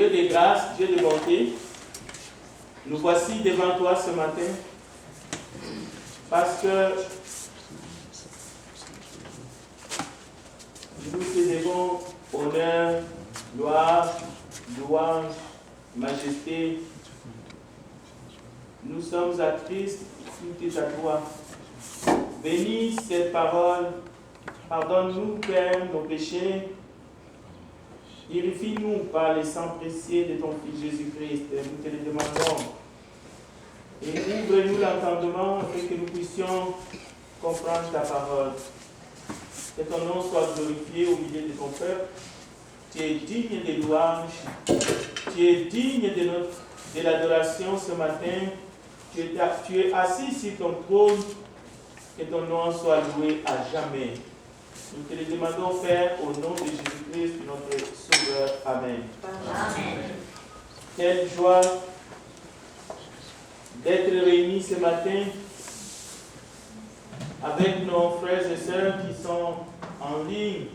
Dieu de grâce, Dieu de bonté, nous voici devant toi ce matin parce que nous te devons honneur, gloire, louange, majesté. Nous sommes à Christ, tout est à toi. Bénis cette parole. Pardonne-nous, Père, nos péchés. Purifie-nous par le sang précieux de ton Fils Jésus-Christ. Nous te le demandons. Et ouvre-nous l'entendement afin que nous puissions comprendre ta parole. Que ton nom soit glorifié au milieu de ton peuple. Tu es digne des louanges. Tu es digne de l'adoration ce matin. Tu es assis sur ton trône. Que ton nom soit loué à jamais. Nous te le demandons, Père, au nom de Jésus-Christ, notre Sauveur. Amen. Amen. Quelle joie d'être réunis ce matin avec nos frères et sœurs qui sont en ligne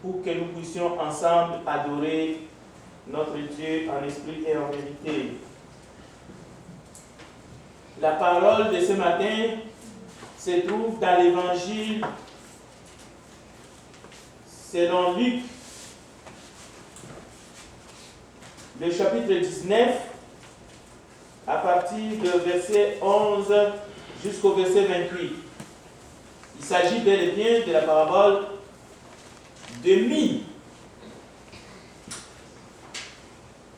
pour que nous puissions ensemble adorer notre Dieu en esprit et en vérité. La parole de ce matin se trouve dans l'évangile selon Luc, le chapitre 19, à partir du verset 11 jusqu'au verset 28. Il s'agit bel et bien de la parabole de mine.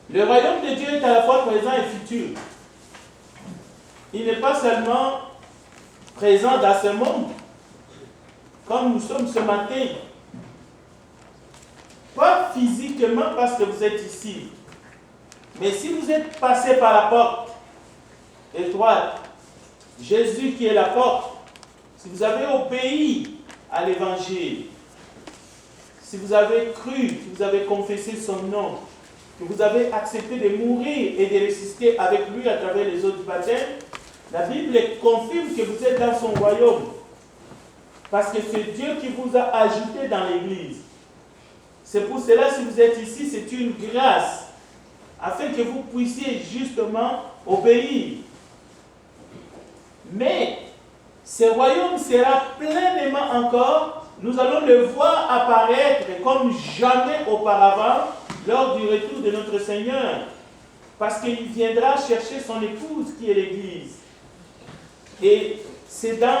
Le royaume de Dieu est à la fois présent et futur. Il n'est pas seulement présent dans ce monde, comme nous sommes ce matin. Pas physiquement parce que vous êtes ici, mais si vous êtes passé par la porte étroite, Jésus qui est la porte, si vous avez obéi à l'évangile, si vous avez cru, si vous avez confessé son nom, que vous avez accepté de mourir et de ressusciter avec lui à travers les eaux du baptême, la Bible confirme que vous êtes dans son royaume. Parce que c'est Dieu qui vous a ajouté dans l'Église. C'est pour cela, si vous êtes ici, c'est une grâce, afin que vous puissiez justement obéir. Mais ce royaume sera pleinement encore, nous allons le voir apparaître comme jamais auparavant lors du retour de notre Seigneur. Parce qu'il viendra chercher son épouse qui est l'Église. Et c'est dans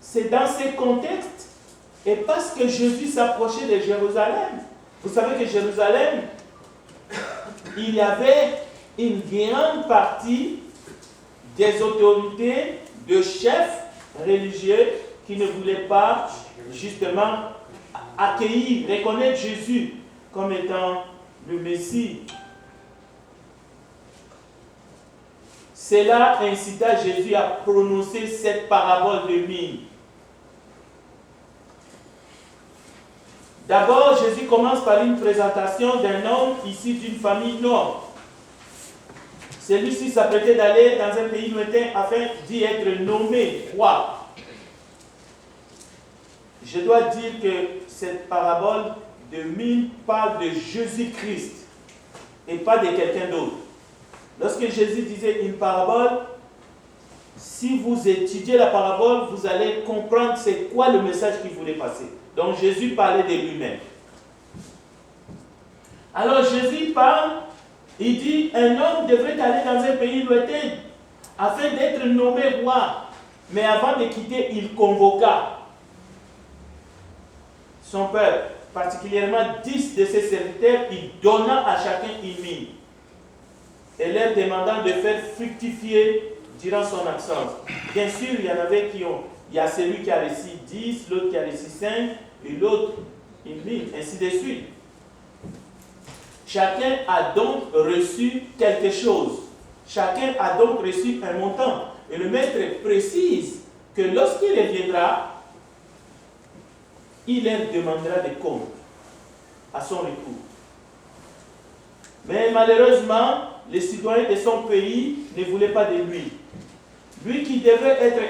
ces contextes, et parce que Jésus s'approchait de Jérusalem, vous savez que Jérusalem, il y avait une grande partie des autorités, de chefs religieux qui ne voulaient pas justement accueillir, reconnaître Jésus comme étant le Messie. Cela incita Jésus à prononcer cette parabole de mine. D'abord, Jésus commence par une présentation d'un homme issu d'une famille noble. Celui-ci s'apprêtait d'aller dans un pays lointain afin d'y être nommé roi. Je dois dire que cette parabole de mine parle de Jésus-Christ et pas de quelqu'un d'autre. Lorsque Jésus disait une parabole, si vous étudiez la parabole, vous allez comprendre c'est quoi le message qu'il voulait passer. Donc Jésus parlait de lui-même. Alors Jésus parle, il dit, un homme devrait aller dans un pays lointain afin d'être nommé roi. Mais avant de quitter, il convoqua son peuple, particulièrement 10 de ses serviteurs, il donna à chacun une mine, et leur demandant de faire fructifier durant son absence. Bien sûr, il y en avait il y a celui qui a reçu 10, l'autre qui a reçu 5, et l'autre une mine, ainsi de suite. Chacun a donc reçu quelque chose. Chacun a donc reçu un montant. Et le maître précise que lorsqu'il reviendra, il leur demandera des comptes à son retour. Mais malheureusement, les citoyens de son pays ne voulaient pas de lui. Lui qui devait être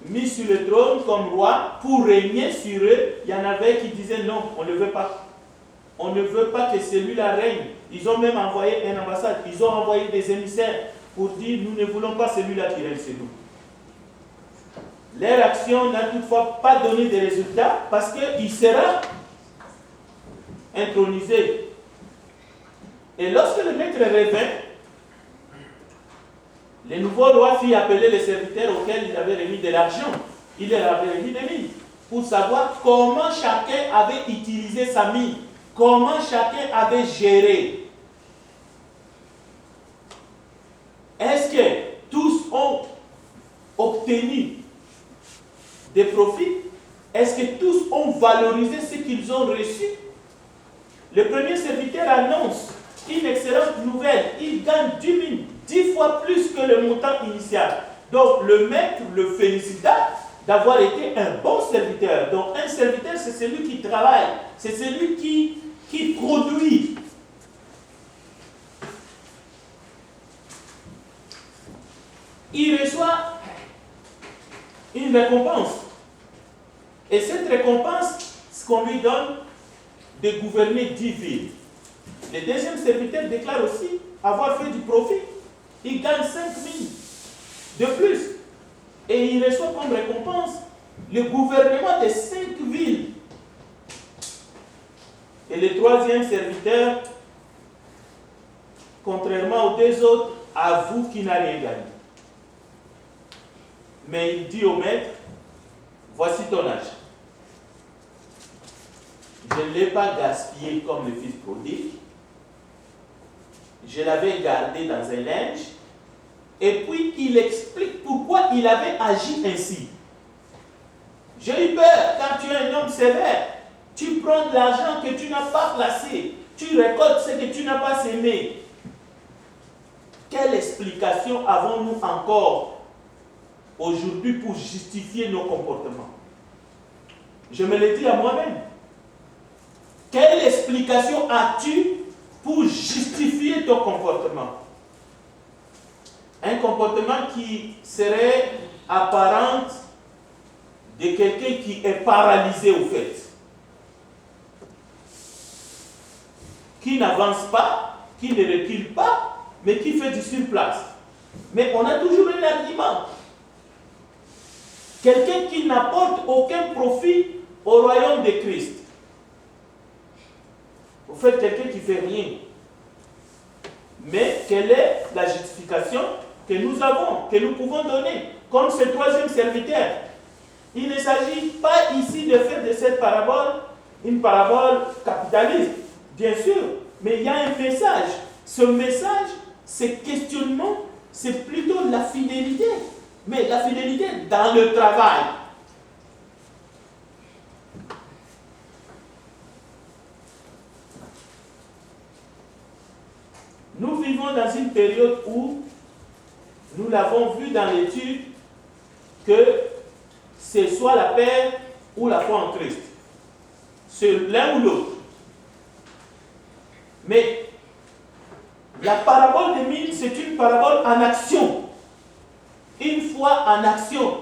mis sur le trône comme roi pour régner sur eux. Il y en avait qui disaient non, on ne veut pas. On ne veut pas que celui-là règne. Ils ont même envoyé une ambassade, ils ont envoyé des émissaires pour dire nous ne voulons pas celui-là qui règne sur nous. Leur action n'a toutefois pas donné de résultats parce qu'il sera intronisé. Et lorsque le maître revint, le nouveau roi fit appeler les serviteurs auxquels il avait remis de l'argent. Il leur avait remis des mines pour savoir comment chacun avait utilisé sa mine, comment chacun avait géré. Est-ce que tous ont obtenu des profits? Est-ce que tous ont valorisé ce qu'ils ont reçu? Le premier serviteur annonce une excellente nouvelle. Il gagne 10 fois plus que le montant initial. Donc le maître le félicita d'avoir été un bon serviteur. Donc un serviteur, c'est celui qui travaille, c'est celui qui produit. Il reçoit une récompense. Et cette récompense, ce qu'on lui donne, de gouverner 10 villes. Le deuxième serviteur déclare aussi avoir fait du profit. Il gagne 5 000 de plus. Et il reçoit comme récompense le gouvernement de 5 villes. Et le troisième serviteur, contrairement aux deux autres, avoue qu'il n'a rien gagné. Mais il dit au maître, voici ton âge. Je ne l'ai pas gaspillé comme le fils prodigue. Je l'avais gardé dans un linge. Et puis il explique pourquoi il avait agi ainsi. J'ai eu peur quand tu es un homme sévère. Tu prends de l'argent que tu n'as pas placé. Tu récoltes ce que tu n'as pas sémé. Quelle explication avons-nous encore aujourd'hui pour justifier nos comportements? Je me le dis à moi-même. Quelle explication as-tu pour justifier ton comportement? Un comportement qui serait apparent de quelqu'un qui est paralysé au fait. Qui n'avance pas, qui ne recule pas, mais qui fait du surplace. Mais on a toujours un argument. Quelqu'un qui n'apporte aucun profit au royaume de Christ. Vous faites quelqu'un qui ne fait rien. Mais quelle est la justification que nous avons, que nous pouvons donner, comme ce troisième serviteur? Il ne s'agit pas ici de faire de cette parabole une parabole capitaliste, bien sûr, mais il y a un message. Ce message, ce questionnement, c'est plutôt la fidélité, mais la fidélité dans le travail. Nous vivons dans une période où, nous l'avons vu dans l'étude, que c'est soit la paix ou la foi en Christ. C'est l'un ou l'autre. Mais la parabole des mines, c'est une parabole en action. Une foi en action.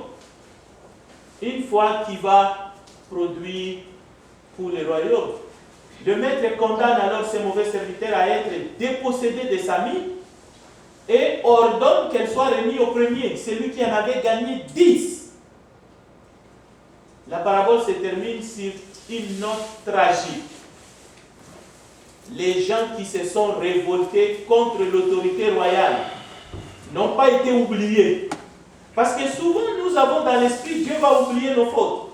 Une foi qui va produire pour le royaume. Le maître condamne alors ses mauvais serviteurs à être dépossédés de sa mine et ordonne qu'elle soit remise au premier, celui qui en avait gagné 10. La parabole se termine sur une note tragique. Les gens qui se sont révoltés contre l'autorité royale n'ont pas été oubliés. Parce que souvent nous avons dans l'esprit, Dieu va oublier nos fautes.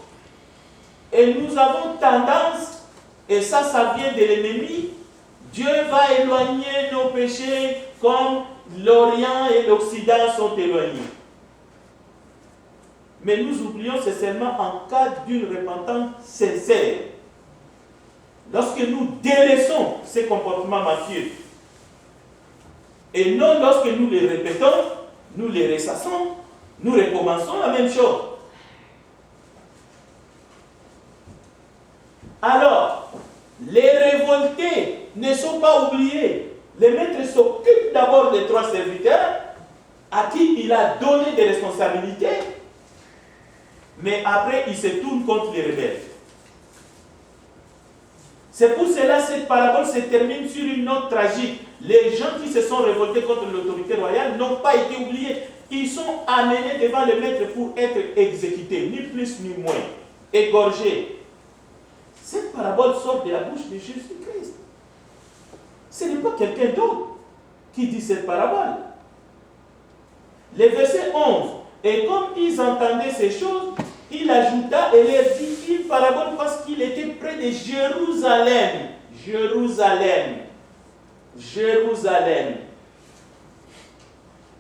Et nous avons tendance, et ça vient de l'ennemi, Dieu va éloigner nos péchés comme l'Orient et l'Occident sont éloignés. Mais nous oublions, c'est seulement en cas d'une repentance sincère. Lorsque nous délaissons ces comportements mafieux, et non lorsque nous les répétons, nous les ressassons, nous recommençons la même chose. Alors, les révoltés ne sont pas oubliés. Le maître s'occupe d'abord des 3 serviteurs à qui il a donné des responsabilités. Mais après, il se tourne contre les rebelles. C'est pour cela que cette parabole se termine sur une note tragique. Les gens qui se sont révoltés contre l'autorité royale n'ont pas été oubliés. Ils sont amenés devant le maître pour être exécutés, ni plus ni moins, égorgés. Cette parabole sort de la bouche de Jésus-Christ. Ce n'est pas quelqu'un d'autre qui dit cette parabole. Le verset 11. Et comme ils entendaient ces choses, il ajouta et leur dit une parabole parce qu'il était près de Jérusalem. Jérusalem.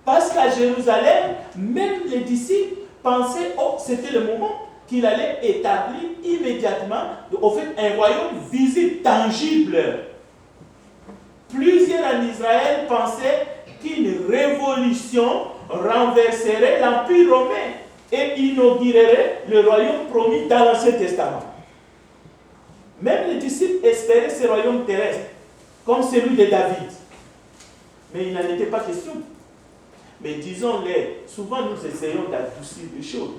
Parce qu'à Jérusalem, même les disciples pensaient, c'était le moment qu'il allait établir immédiatement, au fait, un royaume visible, tangible. Plusieurs en Israël pensaient qu'une révolution renverserait l'Empire romain et inaugurerait le royaume promis dans l'Ancien Testament. Même les disciples espéraient ce royaume terrestre, comme celui de David. Mais il n'en était pas question. Mais disons-les, souvent nous essayons d'adoucir les choses.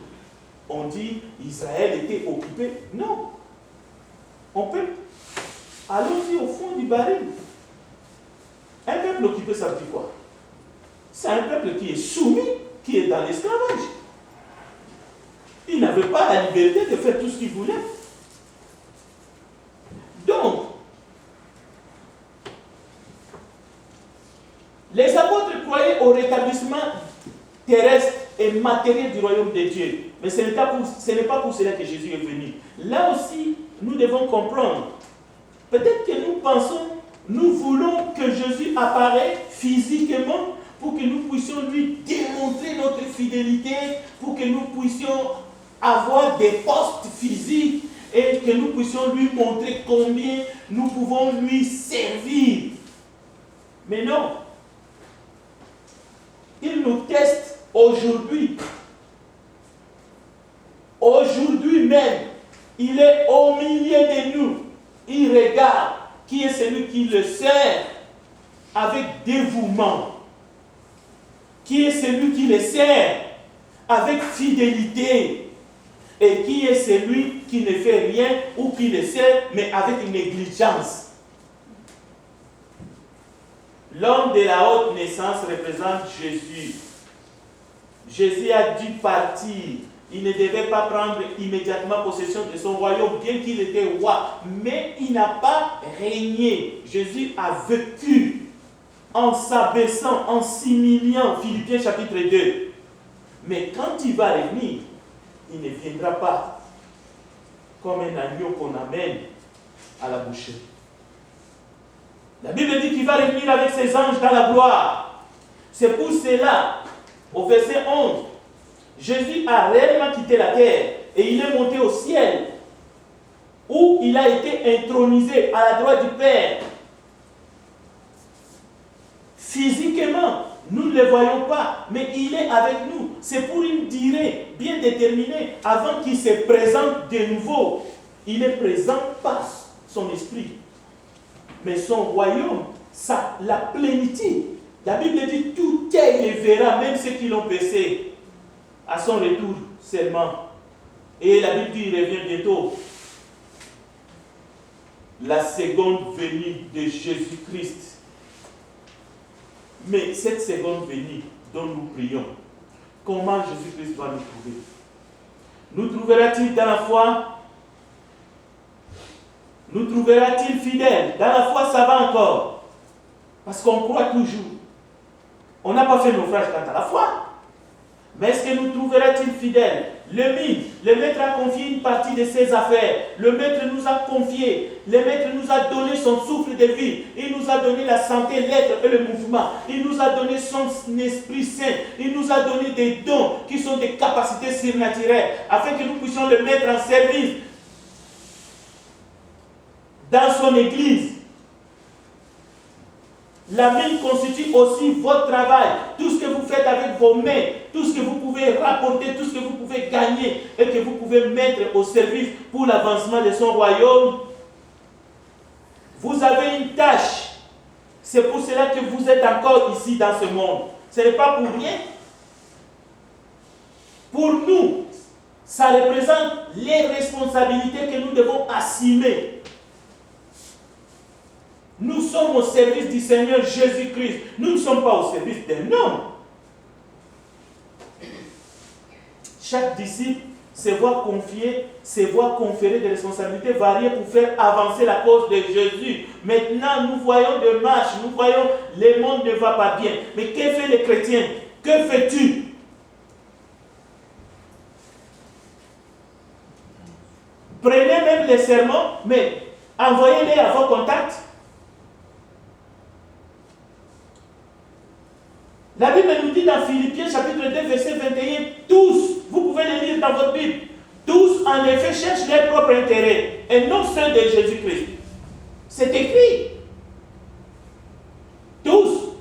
On dit Israël était occupé. Non. On peut. Allons-y au fond du baril. Un peuple occupé, ça veut dire quoi? C'est un peuple qui est soumis, qui est dans l'esclavage. Il n'avait pas la liberté de faire tout ce qu'il voulait. Donc, les apôtres croyaient au rétablissement terrestre et matériel du royaume de Dieu. Mais ce n'est pas pour cela que Jésus est venu. Là aussi, nous devons comprendre. Peut-être que nous pensons, nous voulons que Jésus apparaisse physiquement pour que nous puissions lui démontrer notre fidélité, pour que nous puissions avoir des postes physiques et que nous puissions lui montrer combien nous pouvons lui servir. Mais non. Il nous teste aujourd'hui. Aujourd'hui même, il est au milieu de nous. Il regarde qui est celui qui le sert avec dévouement. Qui est celui qui le sert avec fidélité. Et qui est celui qui ne fait rien ou qui le sert mais avec négligence. L'homme de la haute naissance représente Jésus. Jésus a dû partir. Il ne devait pas prendre immédiatement possession de son royaume, bien qu'il était roi. Mais il n'a pas régné. Jésus a vécu en s'abaissant, en s'humiliant. Philippiens chapitre 2. Mais quand il va revenir, il ne viendra pas comme un agneau qu'on amène à la boucherie. La Bible dit qu'il va revenir avec ses anges dans la gloire. C'est pour cela, au verset 11, Jésus a réellement quitté la terre et il est monté au ciel où il a été intronisé à la droite du Père. Physiquement, nous ne le voyons pas, mais il est avec nous. C'est pour une durée bien déterminée avant qu'il se présente de nouveau. Il ne présente pas son esprit, mais son royaume, la plénitude. La Bible dit tout est, il verra, même ceux qui l'ont baissé, à son retour seulement. Et la Bible dit il revient bientôt. La seconde venue de Jésus-Christ. Mais cette seconde venue dont nous prions, comment Jésus-Christ doit nous trouver? Nous trouvera-t-il dans la foi? Nous trouvera-t-il fidèles? Dans la foi, ça va encore. Parce qu'on croit toujours. On n'a pas fait naufrage quant à la foi. Mais est-ce que nous trouvera-t-il fidèles? Le maître a confié une partie de ses affaires. Le maître nous a confié. Le maître nous a donné son souffle de vie. Il nous a donné la santé, l'être et le mouvement. Il nous a donné son Esprit Saint. Il nous a donné des dons qui sont des capacités surnaturelles afin que nous puissions le mettre en service dans son Église. La mine constitue aussi votre travail. Tout ce que vous faites avec vos mains, tout ce que vous pouvez rapporter, tout ce que vous pouvez gagner et que vous pouvez mettre au service pour l'avancement de son royaume. Vous avez une tâche. C'est pour cela que vous êtes encore ici dans ce monde. Ce n'est pas pour rien. Pour nous, ça représente les responsabilités que nous devons assumer. Nous sommes au service du Seigneur Jésus-Christ. Nous ne sommes pas au service d'un homme. Chaque disciple se voit confier, se voit conférer des responsabilités variées pour faire avancer la cause de Jésus. Maintenant, nous voyons des marches, nous voyons le monde ne va pas bien. Mais que fait les chrétiens? Que fais-tu? Prenez même les sermons, mais envoyez-les à vos contacts. La Bible nous dit dans Philippiens chapitre 2 verset 21, tous, vous pouvez le lire dans votre Bible, tous en effet cherchent leur propre intérêt et non ceux de Jésus-Christ. C'est écrit. Tous.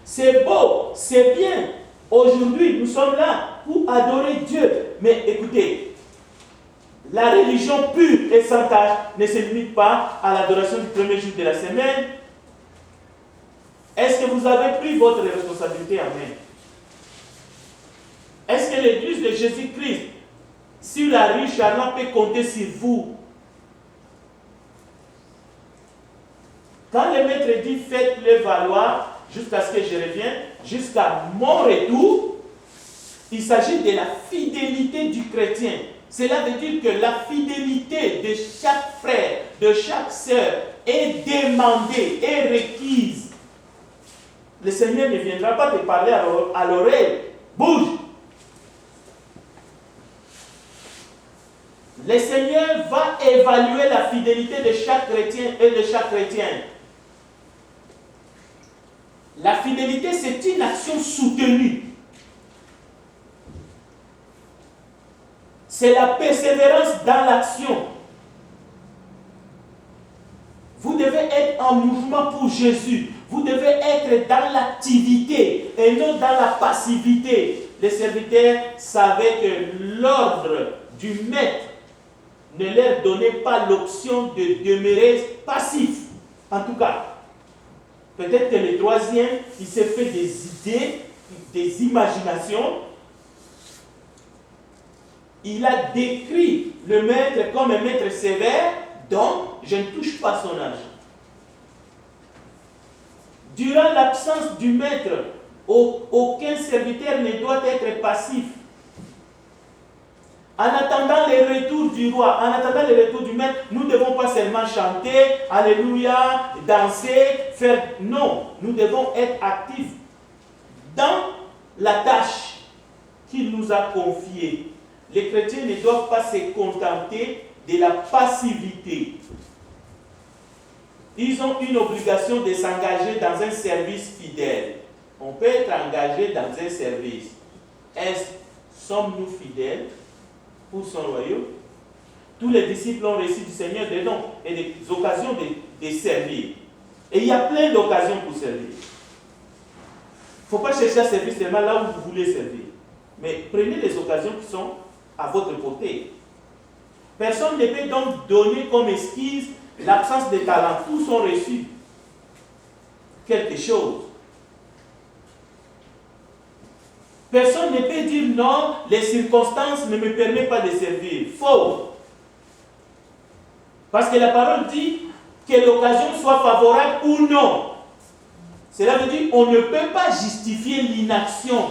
C'est beau, c'est bien. Aujourd'hui, nous sommes là pour adorer Dieu. Mais écoutez, la religion pure et sans tache ne se limite pas à l'adoration du premier jour de la semaine. Est-ce que vous avez pris votre responsabilité en main? Est-ce que l'église de Jésus-Christ, sur la rue Charland, peut compter sur vous? Quand le maître dit faites-le valoir jusqu'à ce que je revienne, jusqu'à mon retour, il s'agit de la fidélité du chrétien. Cela veut dire que la fidélité de chaque frère, de chaque sœur est demandée, est requise. Le Seigneur ne viendra pas te parler à l'oreille. Bouge. Le Seigneur va évaluer la fidélité de chaque chrétien et de chaque chrétienne. La fidélité, c'est une action soutenue. C'est la persévérance dans l'action. Vous devez être en mouvement pour Jésus. Vous devez être dans l'activité et non dans la passivité. Les serviteurs savaient que l'ordre du maître ne leur donnait pas l'option de demeurer passif. En tout cas, peut-être que le troisième, il s'est fait des idées, des imaginations. Il a décrit le maître comme un maître sévère, donc je ne touche pas son âge. Durant l'absence du maître, aucun serviteur ne doit être passif. En attendant le retour du roi, en attendant le retour du maître, nous ne devons pas seulement chanter, alléluia, danser, faire... Non, nous devons être actifs dans la tâche qu'il nous a confiée. Les chrétiens ne doivent pas se contenter de la passivité. Ils ont une obligation de s'engager dans un service fidèle. On peut être engagé dans un service. Sommes-nous fidèles pour son royaume? Tous les disciples ont reçu du Seigneur des dons et des occasions de servir. Et il y a plein d'occasions pour servir. Il ne faut pas chercher à servir seulement là où vous voulez servir. Mais prenez les occasions qui sont à votre portée. Personne ne peut donc donner comme excuse l'absence de talent. Tous ont reçu quelque chose. Personne ne peut dire non, les circonstances ne me permettent pas de servir. Faux. Parce que la parole dit que l'occasion soit favorable ou non. Cela veut dire qu'on ne peut pas justifier l'inaction.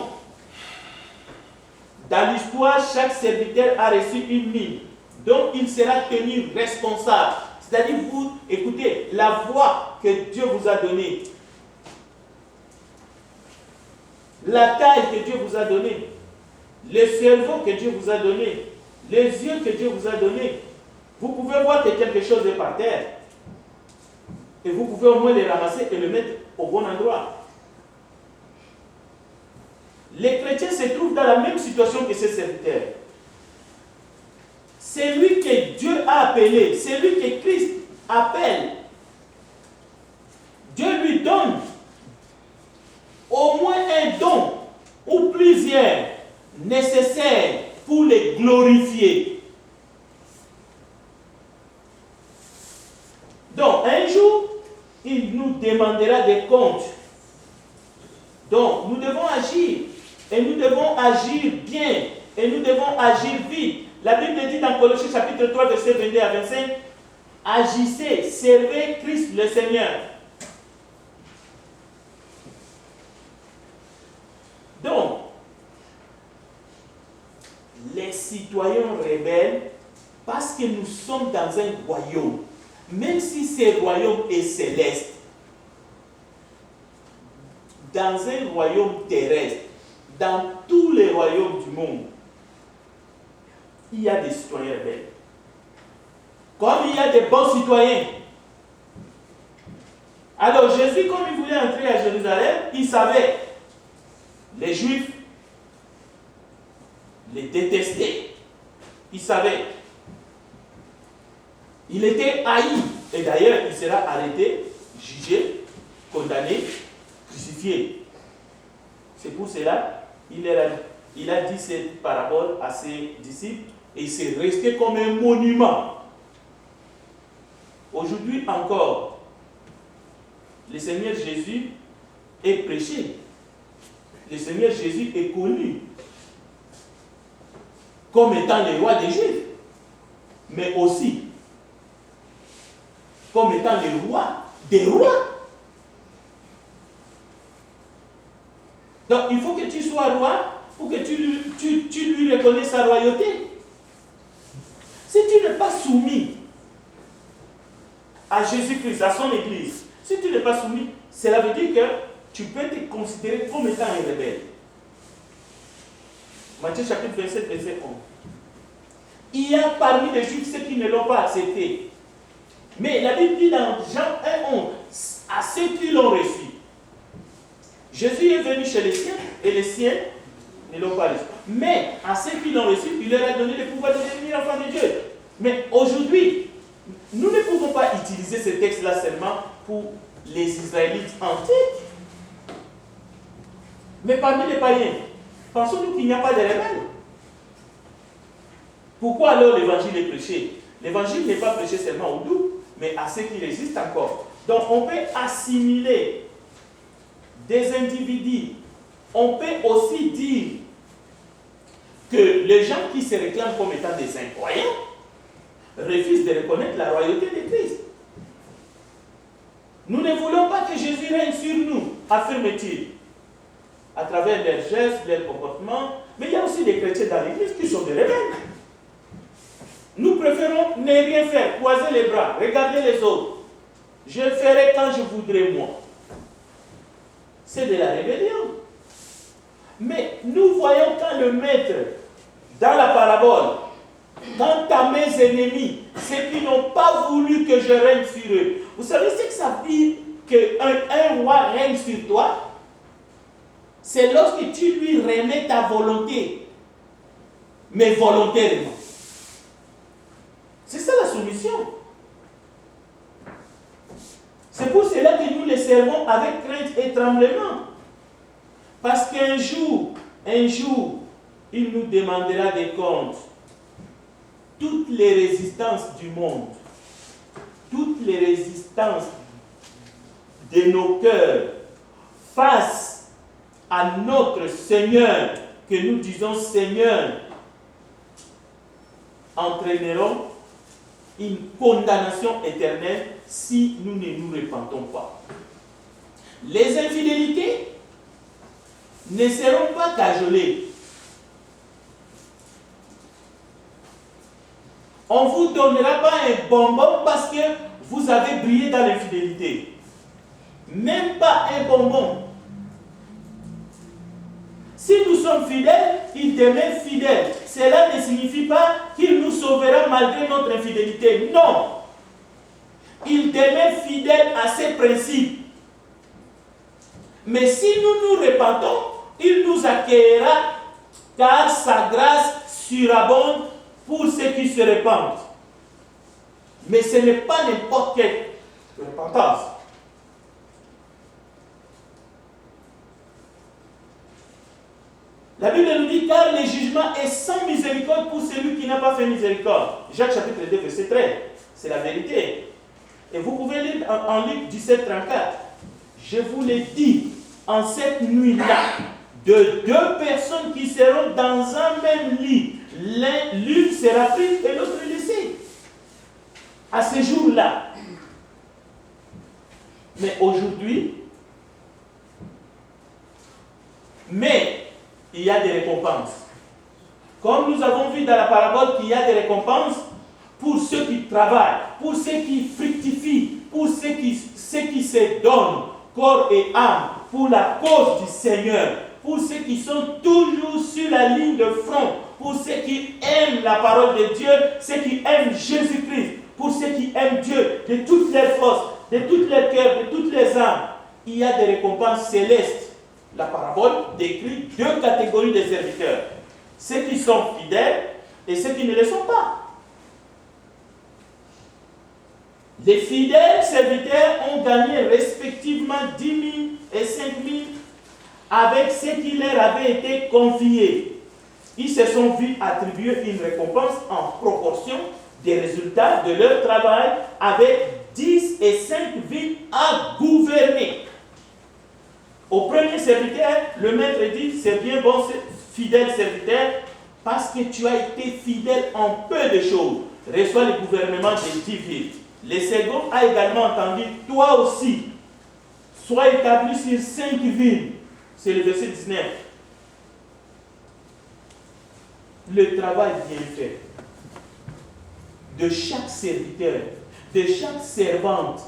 Dans l'histoire, chaque serviteur a reçu une mine, donc il sera tenu responsable. C'est-à-dire, vous écoutez la voix que Dieu vous a donnée, la taille que Dieu vous a donnée, le cerveau que Dieu vous a donné, les yeux que Dieu vous a donnés. Vous pouvez voir que quelque chose est par terre. Et vous pouvez au moins le ramasser et le mettre au bon endroit. Les chrétiens se trouvent dans la même situation que ces serviteurs. C'est lui que Dieu a appelé, c'est lui que Christ appelle. Dieu lui donne au moins un don ou plusieurs nécessaires pour les glorifier. Donc, un jour, il nous demandera des comptes. Donc, nous devons agir. Et nous devons agir bien et nous devons agir vite. La Bible dit dans Colossiens chapitre 3, verset 22 à 25, agissez, servez Christ le Seigneur. Donc, les citoyens rebelles, parce que nous sommes dans un royaume, même si ce royaume est céleste, dans un royaume terrestre, dans tous les royaumes du monde, il y a des citoyens rebelles. Comme il y a des bons citoyens. Alors Jésus, comme il voulait entrer à Jérusalem, il savait, les Juifs les détestaient. Il savait. Il était haï. Et d'ailleurs, il sera arrêté, jugé, condamné, crucifié. C'est pour cela il a dit cette parabole à ses disciples et il s'est resté comme un monument. Aujourd'hui encore, le Seigneur Jésus est prêché. Le Seigneur Jésus est connu comme étant le roi des Juifs, mais aussi comme étant le roi des rois. Donc il faut que tu sois roi pour que tu lui reconnaisses sa royauté. Si tu n'es pas soumis à Jésus-Christ, à son Église, si tu n'es pas soumis, cela veut dire que tu peux te considérer comme étant un rebelle. Matthieu chapitre 27, verset 11. Il y a parmi les Juifs ceux qui ne l'ont pas accepté. Mais la Bible dit dans Jean 1:11, à ceux qui l'ont reçu. Jésus est venu chez les siens et les siens ne l'ont pas reçu. Mais à ceux qui l'ont reçu, il leur a donné le pouvoir de devenir enfants de Dieu. Mais aujourd'hui, nous ne pouvons pas utiliser ce texte-là seulement pour les Israélites antiques. Mais parmi les païens, pensons-nous qu'il n'y a pas de rebelles? Pourquoi alors l'évangile est prêché? L'évangile n'est pas prêché seulement aux doux, mais à ceux qui résistent encore. Donc on peut assimiler des individus. On peut aussi dire que les gens qui se réclament comme étant des incroyants refusent de reconnaître la royauté de Christ. Nous ne voulons pas que Jésus règne sur nous, affirme-t-il, à travers leurs gestes, leurs comportements. Mais il y a aussi des chrétiens dans l'Église qui sont des rebelles. Nous préférons ne rien faire, croiser les bras, regarder les autres. Je ferai quand je voudrais moi. C'est de la rébellion. Mais nous voyons quand le maître, dans la parabole, quant à mes ennemis, ceux qui n'ont pas voulu que je règne sur eux. Vous savez ce que ça veut dire qu'un roi règne sur toi? C'est lorsque tu lui remets ta volonté, mais volontairement. C'est ça la soumission. C'est pour cela que nous les servons avec crainte et tremblement. Parce qu'un jour, il nous demandera des comptes. Toutes les résistances du monde, toutes les résistances de nos cœurs face à notre Seigneur, que nous disons Seigneur, entraîneront une condamnation éternelle si nous ne nous repentons pas. Les infidélités ne seront pas cajolées. On ne vous donnera pas un bonbon parce que vous avez brillé dans l'infidélité. Même pas un bonbon. Si nous sommes fidèles, il demeure fidèle. Cela ne signifie pas qu'il nous sauvera malgré notre infidélité. Non. Il demeure fidèle à ses principes. Mais si nous nous repentons, il nous accueillera car sa grâce surabonde pour ceux qui se repentent. Mais ce n'est pas n'importe quelle repentance. La Bible nous dit car le jugement est sans miséricorde pour celui qui n'a pas fait miséricorde. Jacques chapitre 2, verset 13. C'est la vérité. Et vous pouvez lire en Luc 17, 34. Je vous l'ai dit, en cette nuit-là, de deux personnes qui seront dans un même lit, sera pris et l'autre laissé. À ce jour-là. Mais aujourd'hui, il y a des récompenses. Comme nous avons vu dans la parabole qu'il y a des récompenses pour ceux qui travaillent, pour ceux qui fructifient, pour ceux qui se donnent corps et âme pour la cause du Seigneur, pour ceux qui sont toujours sur la ligne de front, pour ceux qui aiment la parole de Dieu, ceux qui aiment Jésus-Christ, pour ceux qui aiment Dieu de toutes leurs forces, de tous leurs cœurs, de toutes les âmes. Il y a des récompenses célestes. La parabole décrit deux catégories de serviteurs. Ceux qui sont fidèles et ceux qui ne le sont pas. Les fidèles serviteurs ont gagné respectivement 10 000 et 5 000 avec ce qui leur avait été confié. Ils se sont vus attribuer une récompense en proportion des résultats de leur travail avec 10 et 5 villes à gouverner. Au premier serviteur, le maître dit, c'est bien bon, fidèle serviteur, parce que tu as été fidèle en peu de choses. Reçois le gouvernement des 10 villes. Le second a également entendu, toi aussi, sois établi sur 5 villes. C'est le verset 19. Le travail bien fait de chaque serviteur, de chaque servante,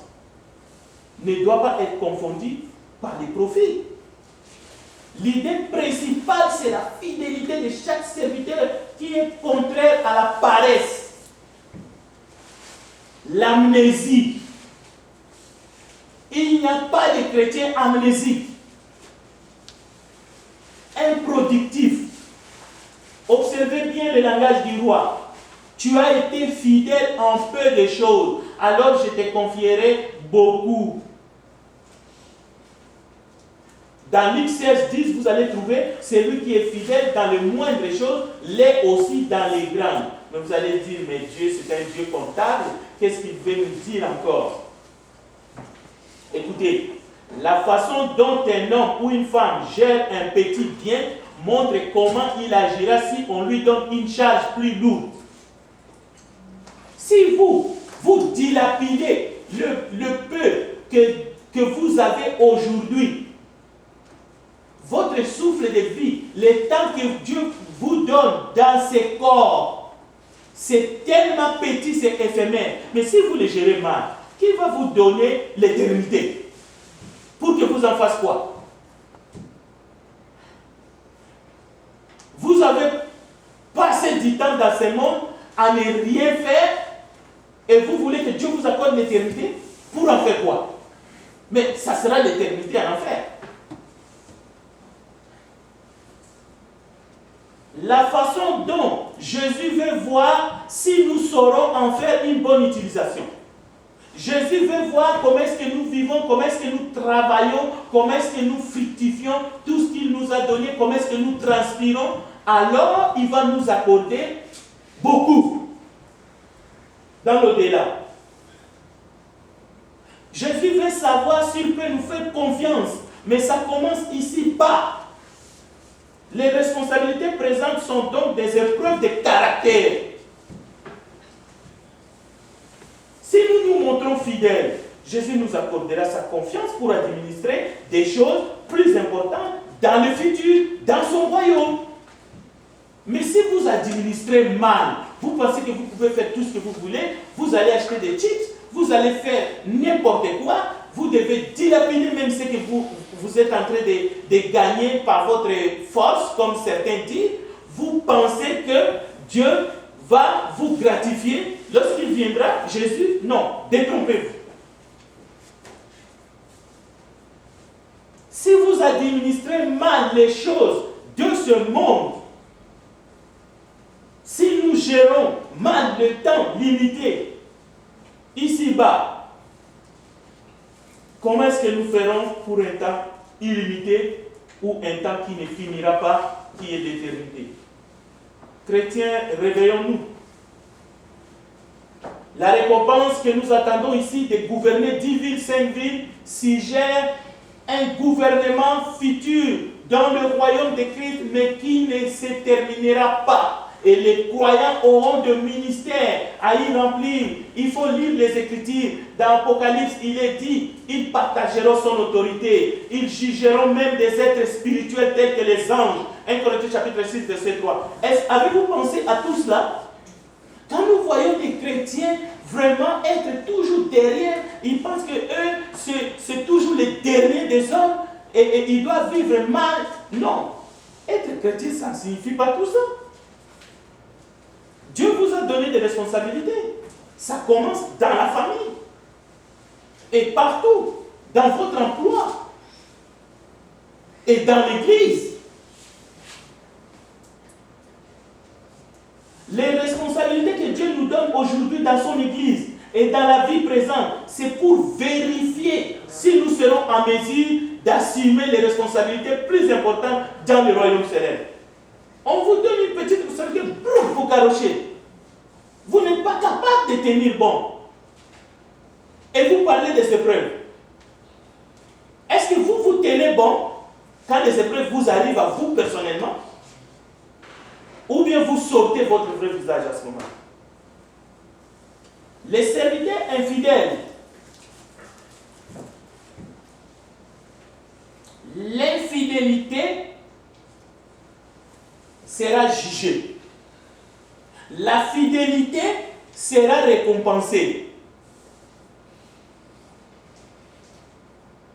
ne doit pas être confondu par les profits. L'idée principale, c'est la fidélité de chaque serviteur qui est contraire à la paresse, l'amnésie. Il n'y a pas de chrétien amnésique, improductif. Observez bien le langage du roi. Tu as été fidèle en peu de choses, alors je te confierai beaucoup. Dans Luc 16, 10, vous allez trouver celui qui est fidèle dans les moindres choses, l'est aussi dans les grandes. Mais vous allez dire, mais Dieu, c'est un Dieu comptable, qu'est-ce qu'il veut nous dire encore? Écoutez, la façon dont un homme ou une femme gère un petit bien montre comment il agira si on lui donne une charge plus lourde. Si vous dilapidez le peu que vous avez aujourd'hui, votre souffle de vie, le temps que Dieu vous donne dans ces corps, c'est tellement petit, c'est éphémère. Mais si vous le gérez mal, qui va vous donner l'éternité? Pour que vous en fassiez quoi? Vous avez passé du temps dans ce monde à ne rien faire et vous voulez que Dieu vous accorde l'éternité? Pour en faire quoi? Mais ça sera l'éternité en enfer. La façon dont Jésus veut voir si nous saurons en faire une bonne utilisation. Jésus veut voir comment est-ce que nous vivons, comment est-ce que nous travaillons, comment est-ce que nous fructifions tout ce qu'il nous a donné, comment est-ce que nous transpirons. Alors, il va nous accorder beaucoup dans l'au-delà. Jésus veut savoir s'il peut nous faire confiance, mais ça commence ici-bas. Les responsabilités présentes sont donc des épreuves de caractère. Si nous nous montrons fidèles, Jésus nous accordera sa confiance pour administrer des choses plus importantes dans le futur, dans son royaume. Mais si vous administrez mal, vous pensez que vous pouvez faire tout ce que vous voulez, vous allez acheter des titres, vous allez faire n'importe quoi, vous devez dilapider même ce que vous êtes en train de gagner par votre force, comme certains disent. Vous pensez que Dieu va vous gratifier lorsqu'il viendra. Jésus, non, détrompez-vous. Si vous administrez mal les choses de ce monde, si nous gérons mal le temps limité ici-bas, comment est-ce que nous ferons pour un temps illimité ou un temps qui ne finira pas, qui est l'éternité? Chrétiens, réveillons-nous. La récompense que nous attendons ici de gouverner 10 villes, 5 villes, suggère un gouvernement futur dans le royaume de Christ, mais qui ne se terminera pas. Et les croyants auront de ministères à y remplir. Il faut lire les Écritures. Dans l'Apocalypse, il est dit, ils partageront son autorité. Ils jugeront même des êtres spirituels tels que les anges. 1 Corinthiens chapitre 6, verset 3. Avez-vous pensé à tout cela? Quand nous voyons des chrétiens vraiment être toujours derrière, ils pensent que eux, c'est toujours les derniers des hommes et ils doivent vivre mal. Non. Être chrétien, ça ne signifie pas tout ça. Dieu vous a donné des responsabilités. Ça commence dans la famille. Et partout. Dans votre emploi. Et dans l'église. Les responsabilités que Dieu nous donne aujourd'hui dans son église et dans la vie présente, c'est pour vérifier si nous serons en mesure d'assumer les responsabilités plus importantes dans le royaume céleste. On vous donne une petite responsabilité, vous garochez. Vous n'êtes pas capable de tenir bon. Et vous parlez des épreuves. Est-ce que vous tenez bon quand les épreuves vous arrivent à vous personnellement? Ou bien vous sortez votre vrai visage à ce moment? Les serviteurs infidèles, l'infidélité sera jugée. La fidélité sera récompensée.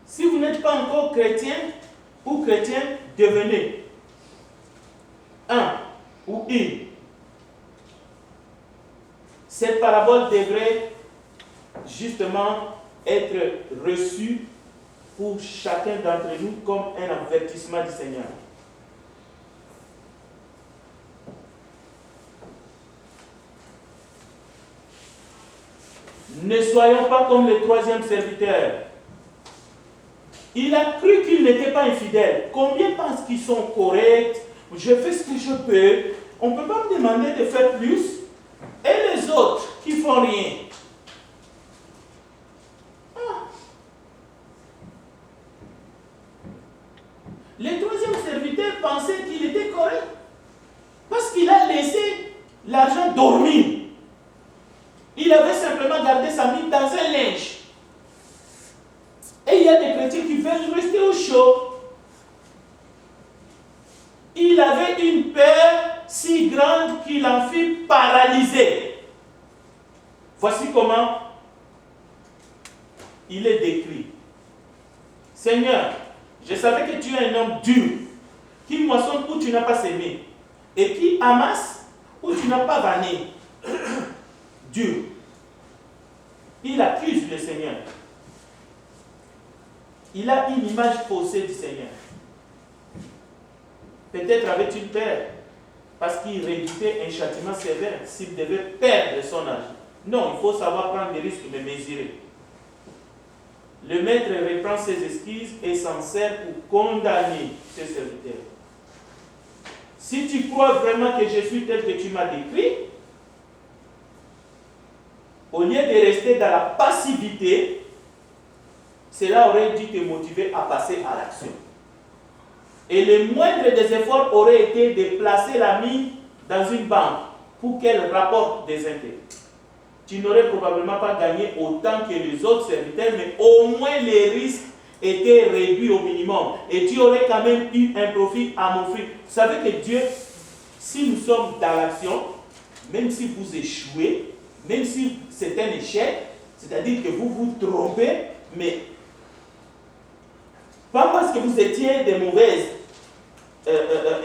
Si vous n'êtes pas encore chrétien ou chrétien, devenez un ou une. Cette parabole devrait justement être reçue pour chacun d'entre nous comme un avertissement du Seigneur. Ne soyons pas comme le troisième serviteur. Il a cru qu'il n'était pas infidèle. Combien pensent qu'ils sont corrects? Je fais ce que je peux. On ne peut pas me demander de faire plus. Et les autres qui font rien. Le troisième serviteur pensait qu'il était correct. Parce qu'il a laissé l'argent dormir. Il avait simplement gardé sa mine dans un linge. Et il y a des chrétiens qui veulent rester au chaud. Il avait une peur si grande qu'il en fut paralysé. Voici comment il est décrit. Seigneur, je savais que tu es un homme dur, qui moissonne où tu n'as pas sémé, et qui amasse où tu n'as pas vanné. Dur. Il accuse le Seigneur. Il a une image faussée du Seigneur. Peut-être avait une peur, parce qu'il redoutait un châtiment sévère s'il devait perdre son argent. Non, il faut savoir prendre des risques de mesurer. Le maître reprend ses excuses et s'en sert pour condamner ses serviteurs. Si tu crois vraiment que je suis tel que tu m'as décrit, au lieu de rester dans la passivité, cela aurait dû te motiver à passer à l'action. Et le moindre des efforts aurait été de placer la mine dans une banque pour qu'elle rapporte des intérêts. Tu n'aurais probablement pas gagné autant que les autres serviteurs, mais au moins les risques étaient réduits au minimum. Et tu aurais quand même eu un profit à m'offrir. Vous savez que Dieu, si nous sommes dans l'action, même si vous échouez, même si c'est un échec, c'est-à-dire que vous vous trompez, mais pas parce que vous étiez de mauvaises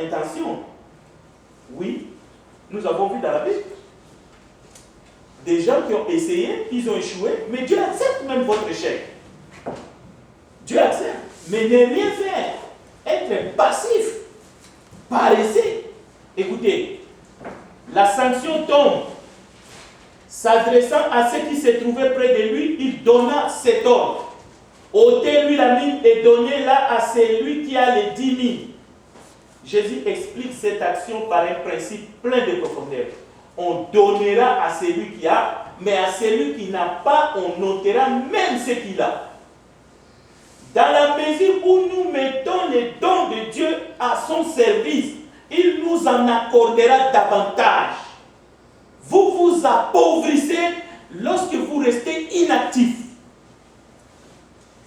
intentions. Oui, nous avons vu dans la Bible des gens qui ont essayé, ils ont échoué, mais Dieu accepte même votre échec. Dieu accepte. Mais ne rien faire, être passif, paresseux. Écoutez, la sanction tombe. S'adressant à ceux qui se trouvaient près de lui, il donna cet ordre. Ôtez-lui la mine et donnez-la à celui qui a les 10 000. Jésus explique cette action par un principe plein de profondeur. On donnera à celui qui a, mais à celui qui n'a pas, on ôtera même ce qu'il a. Dans la mesure où nous mettons les dons de Dieu à son service, il nous en accordera davantage. Vous vous appauvrissez lorsque vous restez inactif.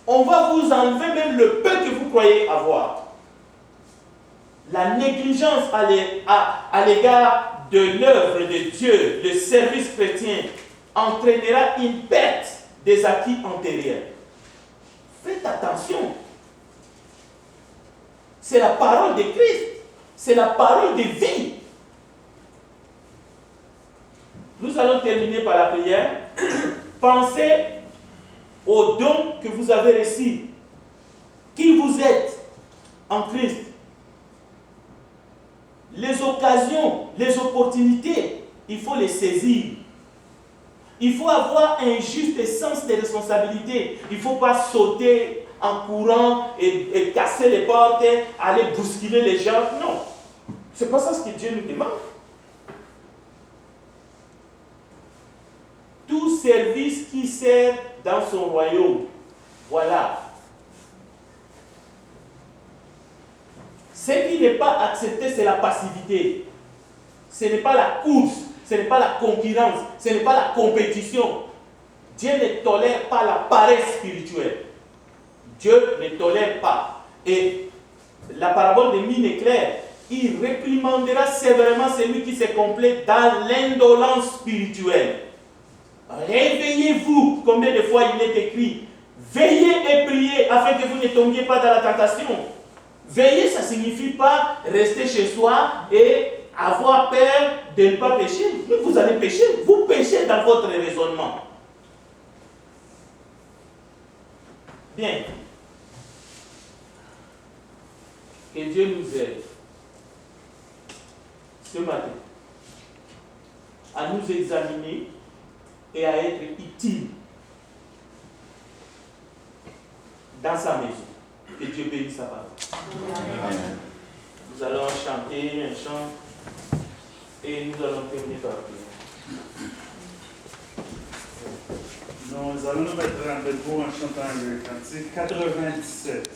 On va vous enlever même le peu que vous croyez avoir. La négligence à l'égard de l'œuvre de Dieu, le service chrétien, entraînera une perte des acquis antérieurs. Faites attention. C'est la parole de Christ. C'est la parole de vie. Nous allons terminer par la prière. Pensez aux dons que vous avez reçus. Qui vous êtes en Christ. Les occasions, les opportunités, il faut les saisir. Il faut avoir un juste sens des responsabilités. Il ne faut pas sauter en courant et casser les portes, aller bousculer les gens. Non. Ce n'est pas ça ce que Dieu nous demande. Tout service qui sert dans son royaume. Voilà. Ce qui n'est pas accepté, c'est la passivité. Ce n'est pas la course, ce n'est pas la concurrence, ce n'est pas la compétition. Dieu ne tolère pas la paresse spirituelle. Dieu ne tolère pas. Et la parabole de mine est claire. Il réprimandera sévèrement celui qui se complaît dans l'indolence spirituelle. Réveillez-vous. Combien de fois il est écrit? Veillez et priez afin que vous ne tombiez pas dans la tentation. Veiller, ça ne signifie pas rester chez soi et avoir peur de ne pas pécher. Vous allez pécher. Vous péchez dans votre raisonnement. Bien. Que Dieu nous aide ce matin à nous examiner et à être utile dans sa maison. Que Dieu bénisse sa parole. Amen. Nous allons chanter un chant et nous allons terminer par prière. Nous allons nous mettre en debout en chantant le cantique 97.